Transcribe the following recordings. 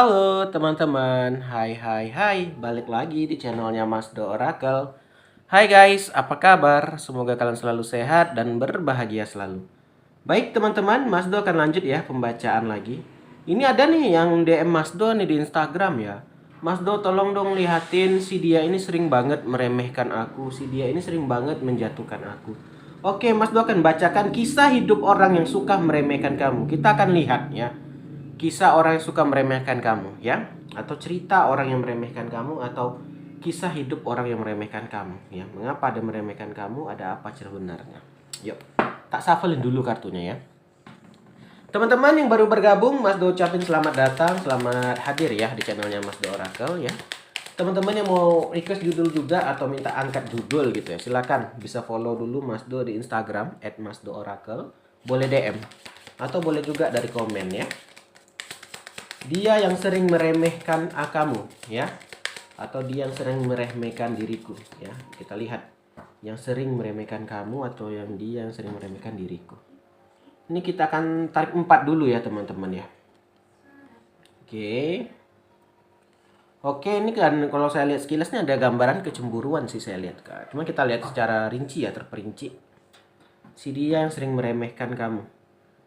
Halo teman-teman, hai, balik lagi di channelnya Mas Do Oracle. Hai guys, apa kabar? Semoga kalian selalu sehat dan berbahagia selalu. Baik teman-teman, Mas Do akan lanjut ya pembacaan lagi. Ini ada nih yang DM Mas Do nih di Instagram ya. Mas Do tolong dong lihatin, si dia ini sering banget meremehkan aku, si dia ini sering banget menjatuhkan aku. Oke, Mas Do akan bacakan kisah hidup orang yang suka meremehkan kamu. Kita akan lihat ya, kisah orang yang suka meremehkan kamu ya, atau cerita orang yang meremehkan kamu, atau kisah hidup orang yang meremehkan kamu ya. Mengapa ada meremehkan kamu, ada apa sebenarnya. Yuk, tak shufflein dulu kartunya ya. Teman-teman yang baru bergabung, Mas Do ucapin selamat datang, selamat hadir ya di channelnya Mas Do Oracle ya. Teman-teman yang mau request judul juga atau minta angkat judul gitu ya, silakan bisa follow dulu Mas Do di Instagram @masdooracle. Boleh DM atau boleh juga dari komen ya. Dia yang sering meremehkan kamu ya, atau dia yang sering meremehkan diriku ya. Kita lihat yang sering meremehkan kamu atau yang dia yang sering meremehkan diriku. Ini kita akan tarik 4 dulu ya teman-teman ya. Oke, ini kan kalau saya lihat sekilasnya ada gambaran kecemburuan sih saya lihat kan. Cuma kita lihat secara rinci ya, terperinci. Si dia yang sering meremehkan kamu.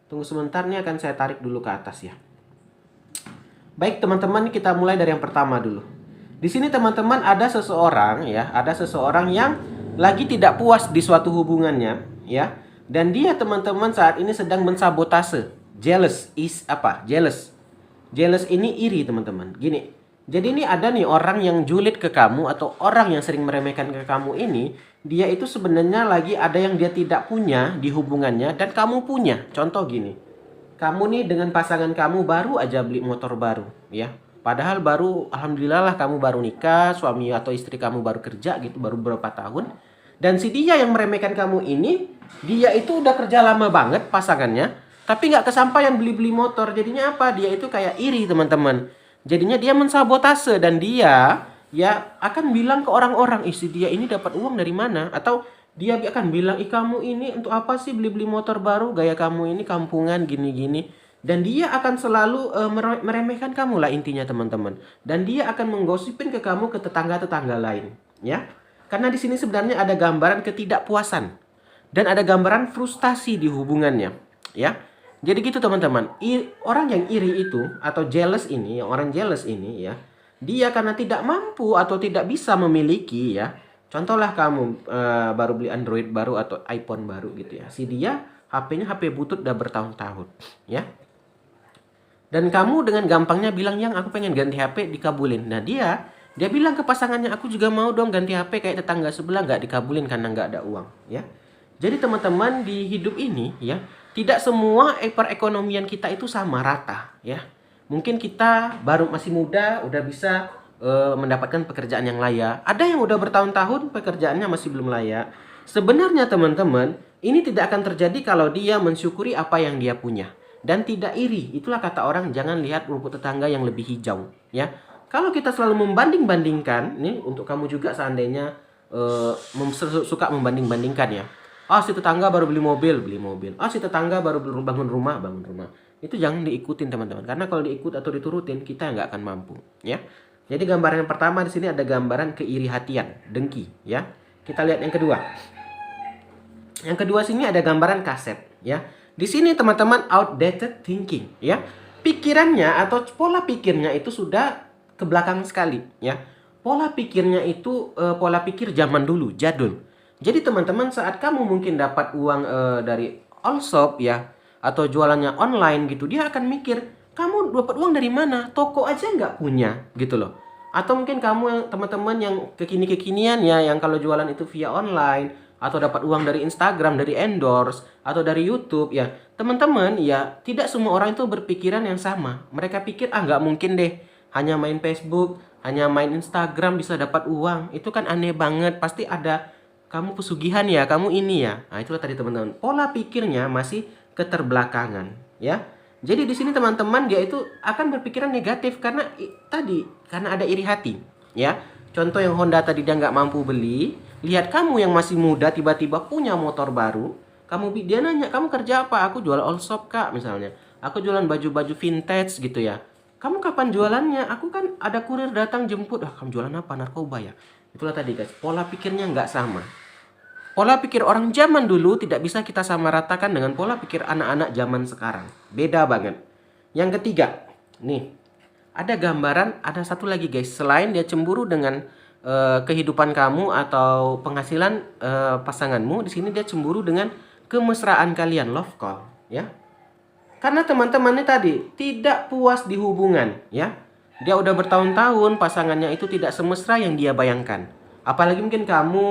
Tunggu sebentar, nih akan saya tarik dulu ke atas ya. Baik teman-teman, kita mulai dari yang pertama dulu. Di sini teman-teman ada seseorang ya, ada seseorang yang lagi tidak puas di suatu hubungannya ya. Dan dia teman-teman saat ini sedang mensabotase. Jealous is apa? Jealous. Jealous ini iri teman-teman. Gini. Jadi ini ada nih orang yang julid ke kamu, atau orang yang sering meremehkan ke kamu ini, dia itu sebenarnya lagi ada yang dia tidak punya di hubungannya dan kamu punya. Contoh gini. Kamu nih dengan pasangan kamu baru aja beli motor baru ya. Padahal baru, alhamdulillah lah, kamu baru nikah, suami atau istri kamu baru kerja gitu, baru beberapa tahun. Dan si dia yang meremehkan kamu ini, dia itu udah kerja lama banget pasangannya, tapi nggak kesampaian beli-beli motor. Jadinya apa? Dia itu kayak iri teman-teman. Jadinya dia mensabotase dan dia ya akan bilang ke orang-orang, isi dia ini dapat uang dari mana? Atau dia akan bilang, ih kamu ini untuk apa sih beli-beli motor baru, gaya kamu ini kampungan gini-gini. Dan dia akan selalu meremehkan kamu lah intinya teman-teman. Dan dia akan menggosipin ke kamu ke tetangga-tetangga lain ya. Karena di sini sebenarnya ada gambaran ketidakpuasan dan ada gambaran frustasi di hubungannya ya. Jadi gitu teman-teman. Orang yang iri itu atau jealous ini, orang jealous ini ya, dia karena tidak mampu atau tidak bisa memiliki ya. Contohlah kamu baru beli Android baru atau iPhone baru gitu ya. Si dia HP-nya HP butut udah bertahun-tahun ya. Dan kamu dengan gampangnya bilang, yang aku pengen ganti HP, dikabulin. Nah dia bilang ke pasangannya, aku juga mau dong ganti HP kayak tetangga sebelah, nggak dikabulin karena nggak ada uang ya. Jadi teman-teman di hidup ini ya, tidak semua perekonomian kita itu sama rata ya. Mungkin kita baru masih muda udah bisa mendapatkan pekerjaan yang layak. Ada yang udah bertahun-tahun pekerjaannya masih belum layak. Sebenarnya teman-teman, ini tidak akan terjadi kalau dia mensyukuri apa yang dia punya dan tidak iri. Itulah kata orang, jangan lihat rumput tetangga yang lebih hijau ya. Kalau kita selalu membanding-bandingkan, nih untuk kamu juga seandainya suka membanding-bandingkan ya. Ah, si tetangga baru beli mobil, beli mobil. Ah, si tetangga baru bangun rumah, bangun rumah. Itu jangan diikutin teman-teman. Karena kalau diikut atau diturutin, kita nggak akan mampu ya. Jadi gambaran yang pertama di sini ada gambaran keiri hatian, dengki ya. Kita lihat yang kedua. Yang kedua sini ada gambaran kaset ya. Di sini teman-teman outdated thinking ya. Pikirannya atau pola pikirnya itu sudah ke belakang sekali ya. Pola pikirnya itu pola pikir zaman dulu, jadul. Jadi teman-teman saat kamu mungkin dapat uang dari all shop ya, atau jualannya online gitu, dia akan mikir, kamu dapat uang dari mana? Toko aja nggak punya gitu loh. Atau mungkin kamu yang teman-teman yang kekinian ya, yang kalau jualan itu via online, atau dapat uang dari Instagram, dari endorse, atau dari YouTube ya. Teman-teman ya, tidak semua orang itu berpikiran yang sama. Mereka pikir, ah nggak mungkin deh, hanya main Facebook, hanya main Instagram bisa dapat uang. Itu kan aneh banget, pasti ada kamu pesugihan ya, kamu ini ya. Nah, itulah tadi teman-teman. Pola pikirnya masih keterbelakangan, ya. Jadi di sini teman-teman dia itu akan berpikiran negatif karena karena ada iri hati, ya. Contoh yang Honda tadi dia nggak mampu beli, lihat kamu yang masih muda tiba-tiba punya motor baru, dia nanya, kamu kerja apa? Aku jual all shop kak misalnya. Aku jualan baju-baju vintage gitu ya. kamu kapan jualannya? Aku kan ada kurir datang jemput. Kamu jualan apa? Narkoba ya? Itulah tadi guys, pola pikirnya nggak sama. Pola pikir orang zaman dulu tidak bisa kita samaratakan dengan pola pikir anak-anak zaman sekarang. Beda banget. Yang ketiga, nih, ada gambaran, ada satu lagi guys. Selain dia cemburu dengan kehidupan kamu atau penghasilan pasanganmu, di sini dia cemburu dengan kemesraan kalian, love call, ya. Karena teman-teman ini tadi tidak puas di hubungan, ya. Dia udah bertahun-tahun pasangannya itu tidak semesra yang dia bayangkan. Apalagi mungkin kamu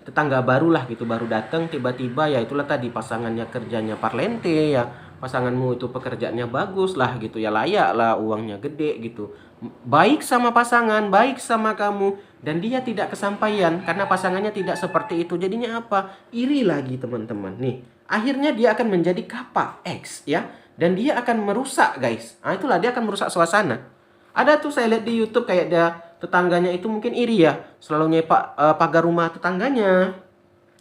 tetangga baru lah gitu, baru datang tiba-tiba ya itulah tadi pasangannya kerjanya parlente ya, pasanganmu itu pekerjaannya bagus lah gitu ya, layak lah, uangnya gede gitu. Baik sama pasangan, baik sama kamu, dan dia tidak kesampaian karena pasangannya tidak seperti itu. Jadinya apa? Iri lagi teman-teman. Nih, akhirnya dia akan menjadi kapak X ya, dan dia akan merusak guys. Nah itulah, dia akan merusak suasana. Ada tuh saya lihat di YouTube kayak dia tetangganya itu mungkin iri ya, selalu nyepak pagar rumah tetangganya,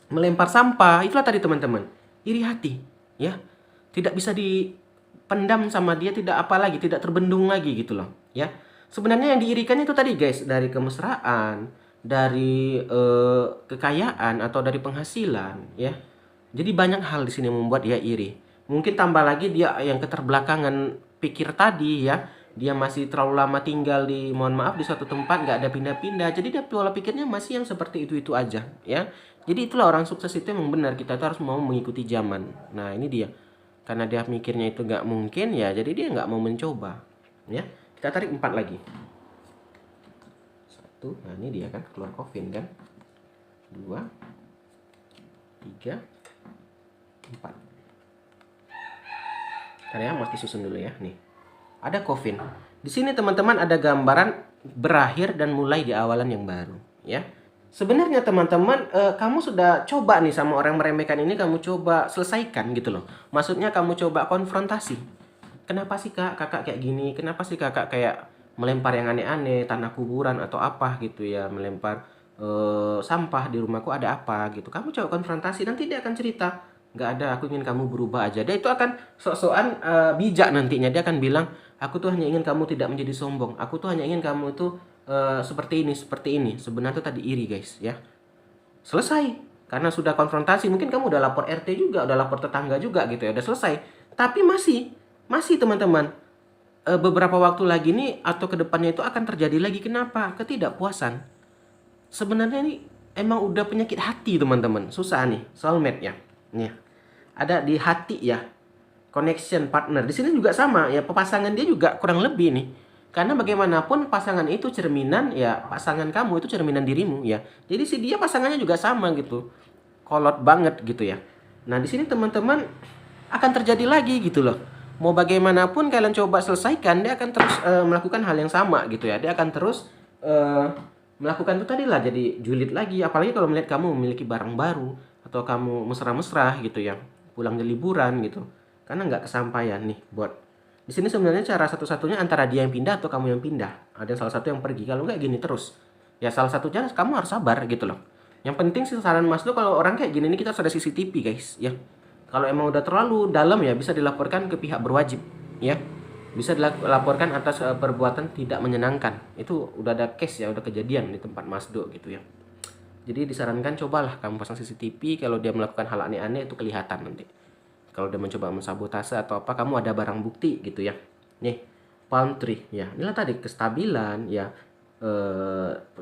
melempar sampah. Itulah tadi teman-teman, iri hati ya, tidak bisa dipendam sama dia, tidak apa lagi, tidak terbendung lagi gitu loh ya. Sebenarnya yang diirikannya itu tadi guys, dari kemesraan, dari kekayaan atau dari penghasilan ya. Jadi banyak hal di sini membuat dia iri. Mungkin tambah lagi dia yang keterbelakangan pikir tadi ya. Dia masih terlalu lama tinggal di, mohon maaf, di suatu tempat, nggak ada pindah-pindah. Jadi dia pola pikirnya masih yang seperti itu aja ya. Jadi itulah orang sukses itu memang benar, kita tuh harus mau mengikuti zaman. Nah ini dia, karena dia mikirnya itu nggak mungkin ya, jadi dia nggak mau mencoba ya. Kita tarik 4 lagi. 1, nah ini dia kan keluar coffin kan. 2, 3, 4. Karena ya mesti susun dulu ya nih. Ada coffin. Di sini teman-teman ada gambaran berakhir dan mulai di awalan yang baru ya. Sebenarnya teman-teman, kamu sudah coba nih sama orang meremehkan ini, kamu coba selesaikan gitu loh. Maksudnya kamu coba konfrontasi. Kenapa sih kakak kayak gini? Kenapa sih kakak kayak melempar yang aneh-aneh, tanah kuburan atau apa gitu ya, melempar sampah di rumahku, ada apa gitu. Kamu coba konfrontasi, nanti dia akan cerita. Nggak ada, aku ingin kamu berubah aja. Dia itu akan sok-sokan bijak nantinya. Dia akan bilang, aku tuh hanya ingin kamu tidak menjadi sombong. Aku tuh hanya ingin kamu itu seperti ini, seperti ini. Sebenarnya tadi iri guys ya. Selesai. Karena sudah konfrontasi, mungkin kamu udah lapor RT juga, udah lapor tetangga juga gitu ya, udah selesai. Tapi masih teman-teman, beberapa waktu lagi nih atau kedepannya itu akan terjadi lagi. Kenapa? Ketidakpuasan. Sebenarnya ini emang udah penyakit hati teman-teman. Susah nih, soulmate ya. Nih, ada di hati ya. Connection partner. Di sini juga sama ya, pasangan dia juga kurang lebih nih. Karena bagaimanapun pasangan itu cerminan ya, pasangan kamu itu cerminan dirimu ya. Jadi si dia pasangannya juga sama gitu. Kolot banget gitu ya. Nah, di sini teman-teman akan terjadi lagi gitu loh. Mau bagaimanapun kalian coba selesaikan, dia akan terus melakukan hal yang sama gitu ya. Dia akan terus melakukan itu tadi lah, jadi julid lagi. Apalagi kalau melihat kamu memiliki barang baru atau kamu mesra-mesra gitu ya, pulang dari liburan gitu. Karena nggak kesampaian nih buat. Di sini sebenarnya cara satu-satunya antara dia yang pindah atau kamu yang pindah. Ada salah satu yang pergi. Kalau nggak gini terus. Ya salah satunya kamu harus sabar gitu loh. Yang penting sih saran Mas lo, kalau orang kayak gini nih kita harus ada CCTV guys ya. Kalau emang udah terlalu dalam ya bisa dilaporkan ke pihak berwajib ya. Bisa dilaporkan atas perbuatan tidak menyenangkan. Itu udah ada case ya, udah kejadian di tempat Mas Do gitu ya. Jadi disarankan cobalah kamu pasang CCTV, kalau dia melakukan hal aneh-aneh itu kelihatan nanti. Kalau dia mencoba mensabotase atau apa, kamu ada barang bukti gitu ya. Nih, palm tree ya. Inilah tadi kestabilan ya.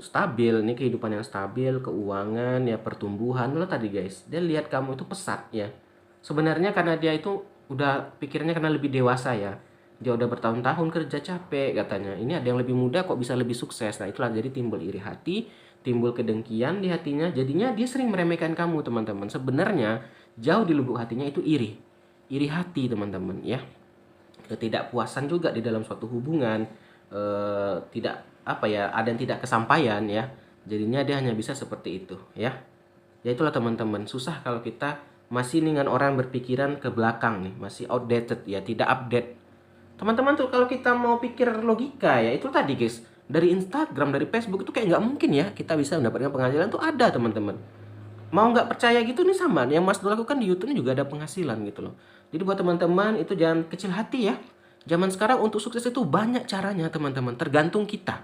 Stabil nih, kehidupan yang stabil, keuangan ya, pertumbuhan. Inilah tadi guys. Dia lihat kamu itu pesat ya. Sebenarnya karena dia itu udah pikirnya karena lebih dewasa ya. Dia udah bertahun-tahun kerja capek katanya. Ini ada yang lebih muda kok bisa lebih sukses. Nah itulah jadi timbul iri hati, timbul kedengkian di hatinya. Jadinya dia sering meremehkan kamu teman-teman. Sebenarnya jauh di lubuk hatinya itu iri. Iri hati teman-teman ya. Ketidakpuasan juga di dalam suatu hubungan. Tidak apa ya, ada yang tidak kesampaian ya. Jadinya dia hanya bisa seperti itu ya. Ya itulah teman-teman. Susah kalau kita masih dengan orang berpikiran ke belakang nih, masih outdated ya, tidak update. Teman-teman tuh kalau kita mau pikir logika ya, itu tadi guys, dari Instagram, dari Facebook itu kayak nggak mungkin ya kita bisa mendapatkan penghasilan tuh ada teman-teman. Mau nggak percaya gitu nih sama, yang Mas lakukan di YouTube ini juga ada penghasilan gitu loh. Jadi buat teman-teman itu jangan kecil hati ya, Zaman sekarang untuk sukses itu banyak caranya teman-teman, tergantung kita.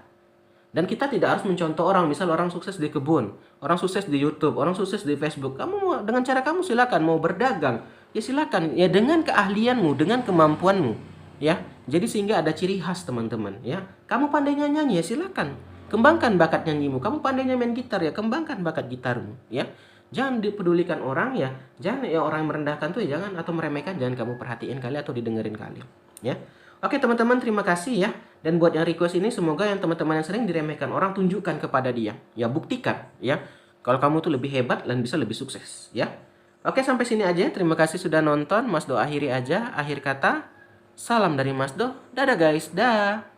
Dan kita tidak harus mencontoh orang, misal orang sukses di kebun, orang sukses di YouTube, orang sukses di Facebook. Kamu mau dengan cara kamu silakan, mau berdagang, ya silakan, ya dengan keahlianmu, dengan kemampuanmu, ya. Jadi sehingga ada ciri khas teman-teman, ya. Kamu pandai nyanyi, ya silakan, kembangkan bakat nyanyimu. Kamu pandainya main gitar, ya kembangkan bakat gitarmu, ya. Jangan dipedulikan orang, ya. Jangan ya orang merendahkan tuh, ya jangan, atau meremehkan, jangan kamu perhatiin kali atau didengerin kali, ya. Oke teman-teman, terima kasih ya. Dan buat yang request ini, semoga yang teman-teman yang sering diremehkan orang, tunjukkan kepada dia. Ya buktikan ya, kalau kamu tuh lebih hebat dan bisa lebih sukses ya. Oke, sampai sini aja. Terima kasih sudah nonton. Mas Do akhiri aja. Akhir kata, salam dari Mas Do. Dadah guys, dah.